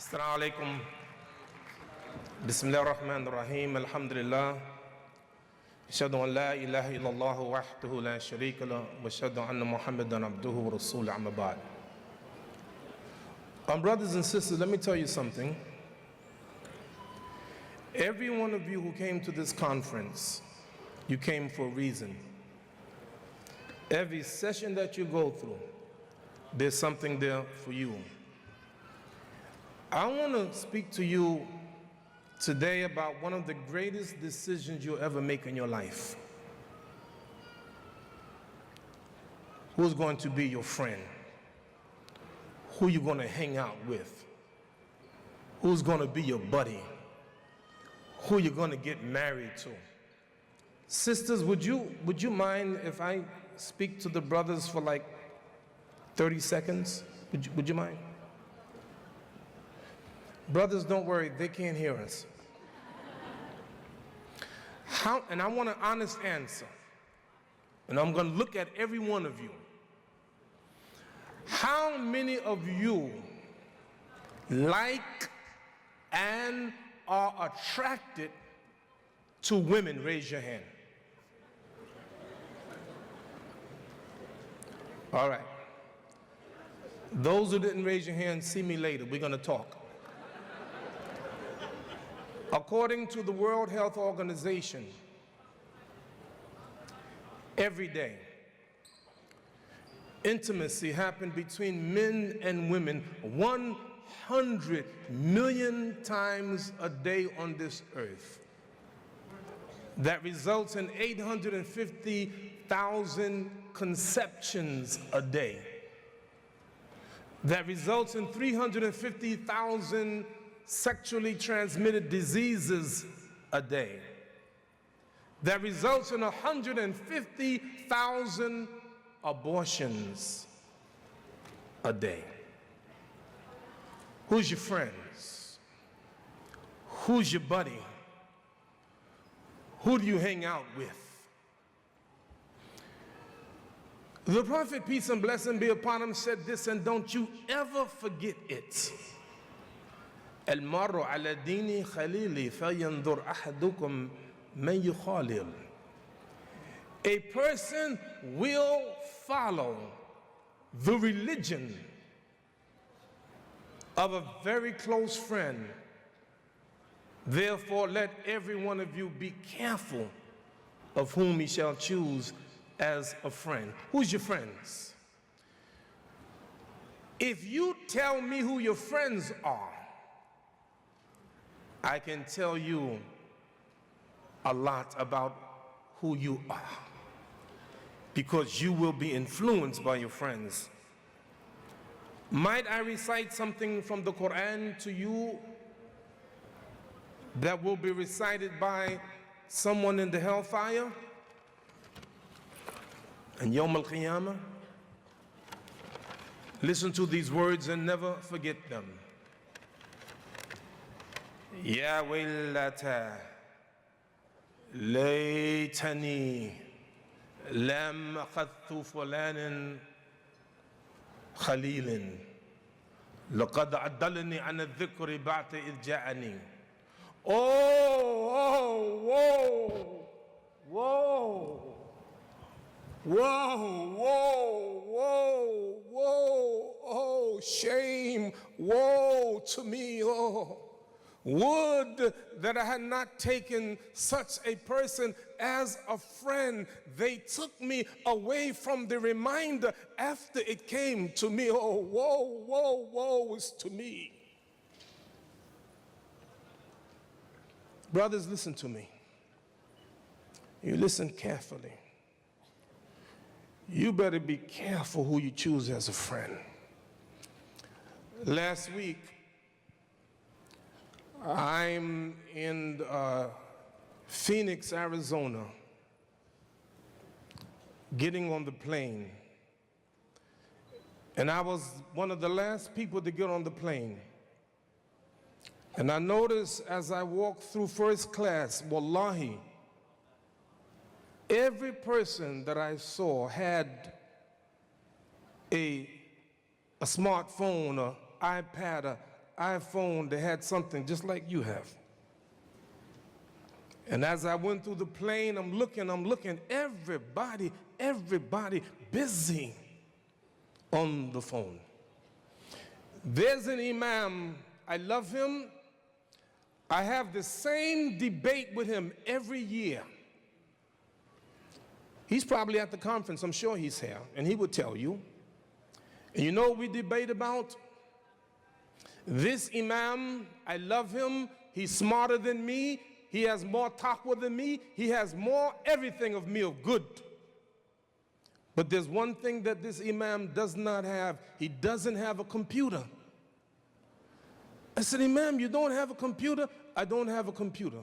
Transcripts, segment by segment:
Assalamu alaikum. Bismillah ar-Rahman ar-Rahim. Alhamdulillah. Ashhadu an la ilaha illallah wahdahu la sharika lah wa ashhadu anna Muhammadan abduhu wa rasuluhu amma ba'd. Brothers and sisters, let me tell you something. Every one of you who came to this conference, you came for a reason. Every session that you go through, there's something there for you. I want to speak to you today about one of the greatest decisions you'll ever make in your life. Who's going to be your friend? Who you going to hang out with? Who's going to be your buddy? Who you're going to get married to? Sisters, would you mind if I speak to the brothers for like 30 seconds? Would you mind? Brothers, don't worry, they can't hear us. And I want an honest answer. And I'm going to look at every one of you. How many of you like and are attracted to women? Raise your hand. All right. Those who didn't raise your hand, see me later. We're going to talk. According to the World Health Organization, every day, intimacy happened between men and women 100 million times a day on this earth. That results in 850,000 conceptions a day. That results in 350,000 sexually transmitted diseases a day. That results in 150,000 abortions a day. Who's your friends? Who's your buddy? Who do you hang out with? The Prophet, peace and blessing be upon him, said this, and don't you ever forget it. المرء على دين خليلي فينظر أحدكم من يخالل. A person will follow the religion of a very close friend. Therefore, let every one of you be careful of whom he shall choose as a friend. Who's your friends? If you tell me who your friends are, I can tell you a lot about who you are, because you will be influenced by your friends. Might I recite something from the Quran to you that will be recited by someone in the hellfire and Yawm al-Qiyamah? Listen to these words and never forget them. يا ويلتى ليتني لم أخذت فلانا خليلا لقد عدلني عن الذكر بعد إذ جاءني. Oh, shame, woe to me, Would that I had not taken such a person as a friend. They took me away from the reminder after it came to me. Oh, woe is to me. Brothers, listen to me. You listen carefully. You better be careful who you choose as a friend. Last week, I'm in Phoenix, Arizona, getting on the plane. And I was one of the last people to get on the plane. And I noticed as I walked through first class, wallahi, every person that I saw had a smartphone, an iPad, iPhone that had something just like you have. And as I went through the plane, I'm looking, everybody busy on the phone. There's an imam, I love him. I have the same debate with him every year. He's probably at the conference, I'm sure he's here, and he would tell you. And you know what we debate about? This imam, I love him, he's smarter than me, he has more taqwa than me, he has more everything of me of good. But there's one thing that this imam does not have. He doesn't have a computer. I said, Imam, you don't have a computer? I don't have a computer.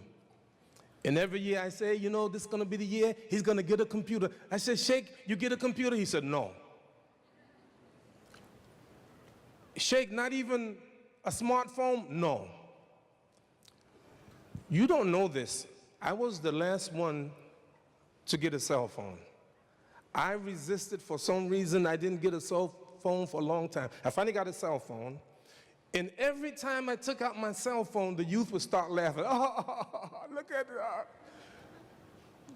And every year I say, you know, this is going to be the year he's going to get a computer. I said, Sheikh, you get a computer? He said, no. Sheikh, not even a smartphone? No. You don't know this. I was the last one to get a cell phone. I resisted for some reason. I didn't get a cell phone for a long time. I finally got a cell phone. And every time I took out my cell phone, the youth would start laughing. Oh, look at that.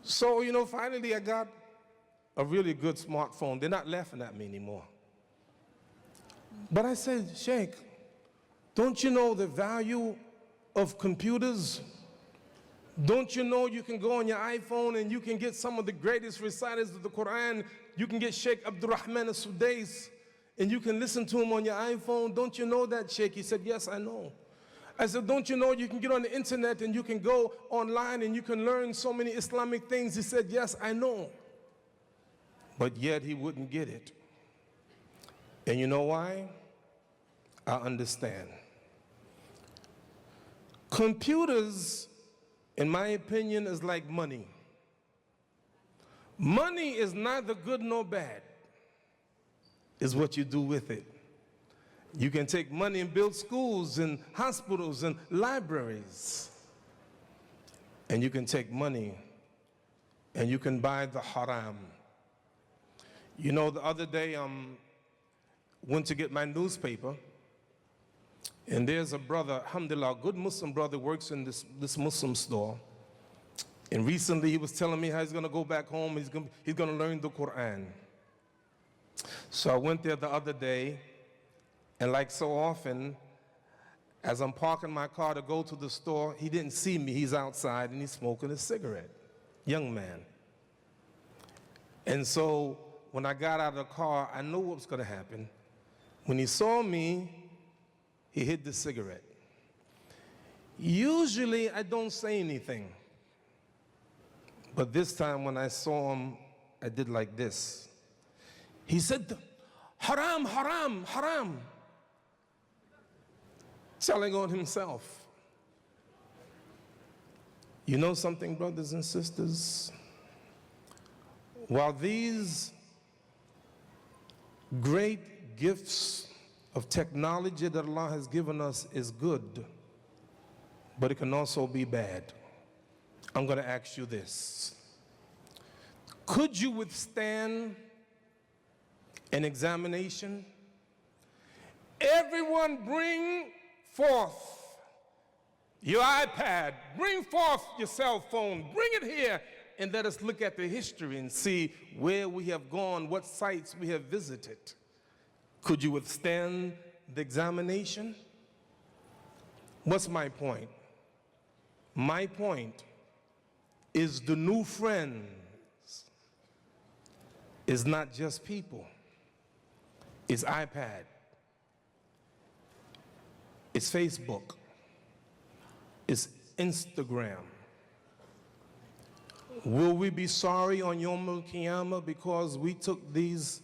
So, you know, finally I got a really good smartphone. They're not laughing at me anymore. But I said, Sheikh, don't you know the value of computers? Don't you know you can go on your iPhone and you can get some of the greatest reciters of the Quran? You can get Sheikh Abdurrahman al-Sudais and you can listen to him on your iPhone. Don't you know that, Sheikh? He said, yes, I know. I said, don't you know you can get on the internet and you can go online and you can learn so many Islamic things? He said, yes, I know. But yet he wouldn't get it. And you know why? I understand. Computers, in my opinion, is like money. Money is neither good nor bad. It's what you do with it. You can take money and build schools and hospitals and libraries. And you can take money and you can buy the haram. You know, the other day went to get my newspaper, and there's a brother, alhamdulillah, a good Muslim brother, works in this Muslim store. And recently he was telling me how he's going to go back home, he's going to learn the Quran. So I went there the other day, and like so often, as I'm parking my car to go to the store, he didn't see me. He's outside and he's smoking a cigarette, young man. And so when I got out of the car, I knew what was going to happen. When he saw me, he hid the cigarette. Usually I don't say anything. But this time when I saw him, I did like this. He said, haram, haram, haram. Telling on himself. You know something, brothers and sisters? While these great gifts of technology that Allah has given us is good, but it can also be bad. I'm going to ask you this. Could you withstand an examination? Everyone bring forth your iPad, bring forth your cell phone, bring it here, and let us look at the history and see where we have gone, what sites we have visited. Could you withstand the examination? What's my point? My point is the new friends is not just people. It's iPad. It's Facebook. It's Instagram. Will we be sorry on Yom Al-Qiyamah because we took these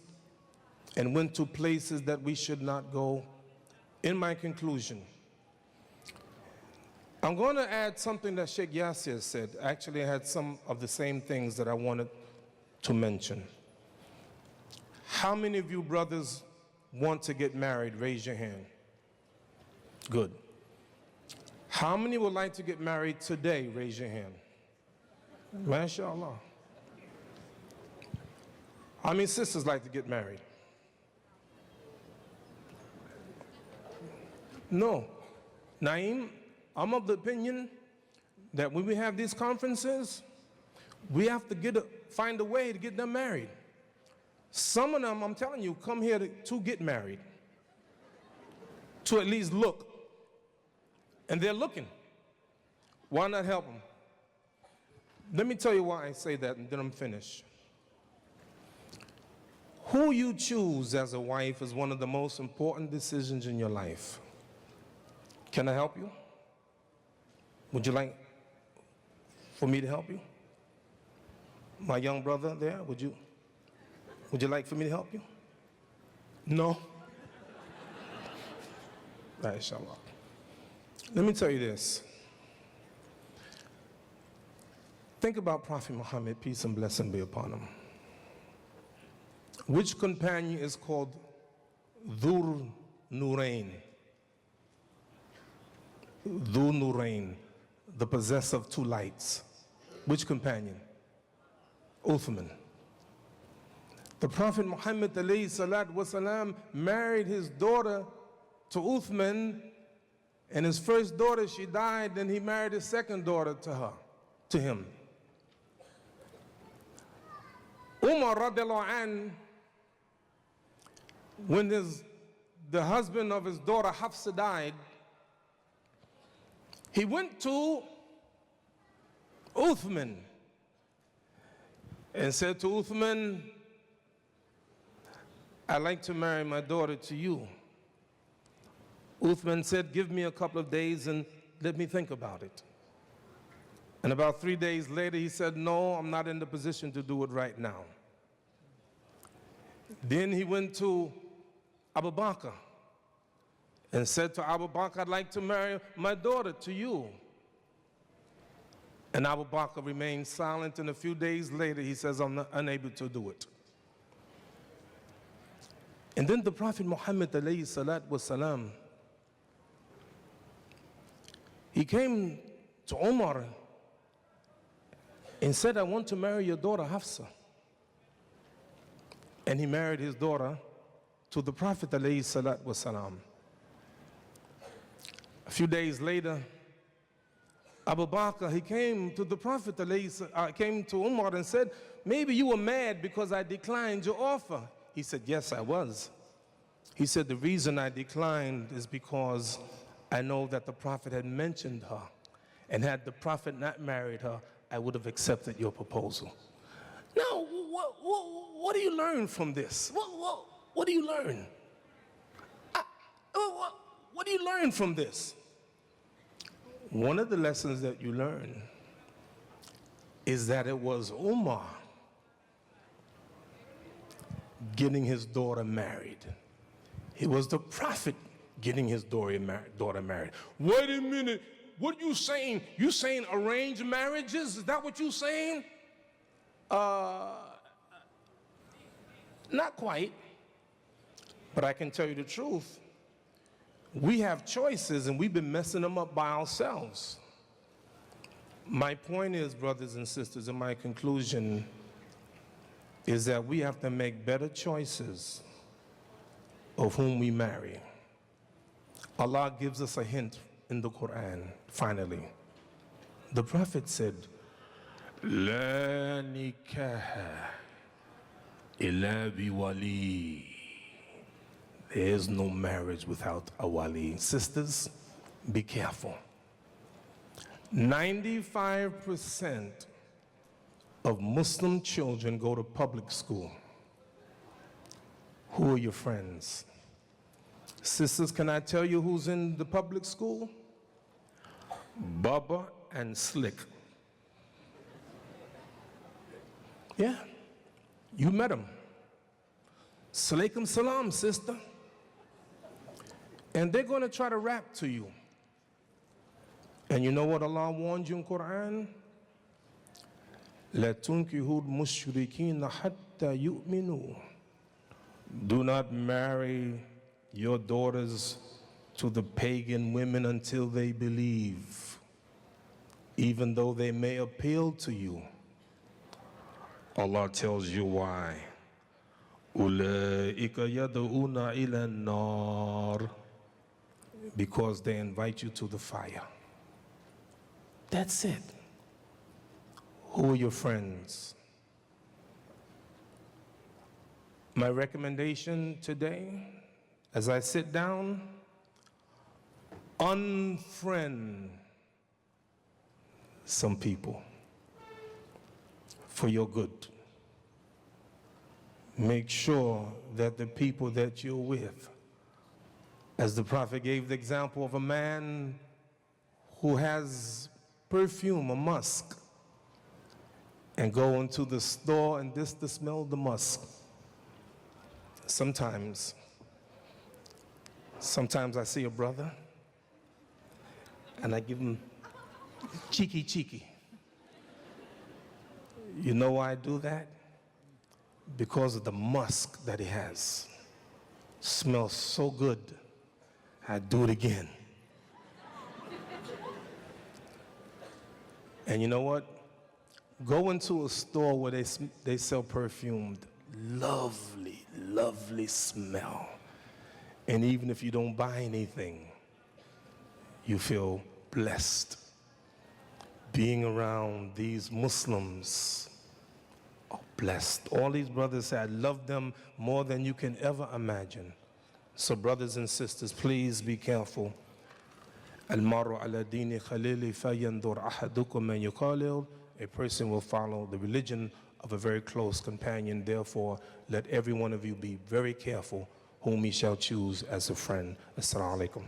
and went to places that we should not go? In my conclusion, I'm going to add something that Sheikh Yasir said. Actually, I had some of the same things that I wanted to mention. How many of you brothers want to get married? Raise your hand. Good. How many would like to get married today? Raise your hand. MashaAllah. How many sisters like to get married? No. Naeem, I'm of the opinion that when we have these conferences, we have to find a way to get them married. Some of them, I'm telling you, come here to get married, to at least look. And they're looking. Why not help them? Let me tell you why I say that, and then I'm finished. Who you choose as a wife is one of the most important decisions in your life. Can I help you? Would you like for me to help you? My young brother there, would you like for me to help you? No? All right, inshallah. Let me tell you this. Think about Prophet Muhammad, peace and blessing be upon him. Which companion is called Dhur Nurain? Dhur Nurain, the possessor of two lights. Which companion? Uthman. The Prophet Muhammad ﷺ married his daughter to Uthman, and his first daughter, she died, then he married his second daughter to him. Umar radiallahu anh, when the husband of his daughter Hafsa died, he went to Uthman and said to Uthman, I'd like to marry my daughter to you. Uthman said, give me a couple of days and let me think about it. And about 3 days later, he said, no, I'm not in the position to do it right now. Then he went to Abu Bakr and said to Abu Bakr, I'd like to marry my daughter to you. And Abu Bakr remained silent, and a few days later, he says, I'm unable to do it. And then the Prophet Muhammad ﷺ, he came to Umar and said, I want to marry your daughter Hafsa. And he married his daughter to the Prophet ﷺ. A few days later, Abu Bakr, he came to the Prophet, came to Umar and said, maybe you were mad because I declined your offer. He said, yes, I was. He said, the reason I declined is because I know that the Prophet had mentioned her, and had the Prophet not married her, I would have accepted your proposal. Now, what do you learn from this? What do you learn? What do you learn from this? One of the lessons that you learn is that it was Umar getting his daughter married. It was the Prophet getting his daughter married. Wait a minute, what are you saying? You saying arranged marriages? Is that what you're saying? Not quite, but I can tell you the truth. We have choices and we've been messing them up by ourselves. My point is, brothers and sisters, and my conclusion is that we have to make better choices of whom we marry. Allah gives us a hint in the Quran, finally. The Prophet said, La nikaha illa biwali. There is no marriage without a wali. Sisters, be careful. 95% of Muslim children go to public school. Who are your friends? Sisters, can I tell you who's in the public school? Bubba and Slick. Yeah, you met them. Salaikum salam, sister. And they're going to try to rap to you. And you know what Allah warned you in Quran? لَا تُنْكِهُ الْمُشْرِكِينَ حَتَّى يُؤْمِنُوا. Do not marry your daughters to the pagan women until they believe, even though they may appeal to you. Allah tells you why. أُولَئِكَ يَدْعُونَ إِلَى النَّارِ. because they invite you to the fire. That's it. Who are your friends? My recommendation today, as I sit down, unfriend some people for your good. Make sure that the people that you're with, as the prophet gave the example of a man who has perfume, a musk, and go into the store and this to smell the musk. Sometimes I see a brother and I give him cheeky. You know why I do that? Because of the musk that he has. Smells so good, I do it again. And you know what? Go into a store where they sell perfumed, lovely smell. And even if you don't buy anything, you feel blessed. Being around these Muslims are blessed. All these brothers say, I love them more than you can ever imagine. So brothers and sisters, please be careful. Al-maru ala dini khalili fayandur ahadukum man yuqalil. A person will follow the religion of a very close companion. Therefore, let every one of you be very careful whom he shall choose as a friend. Assalamu alaikum.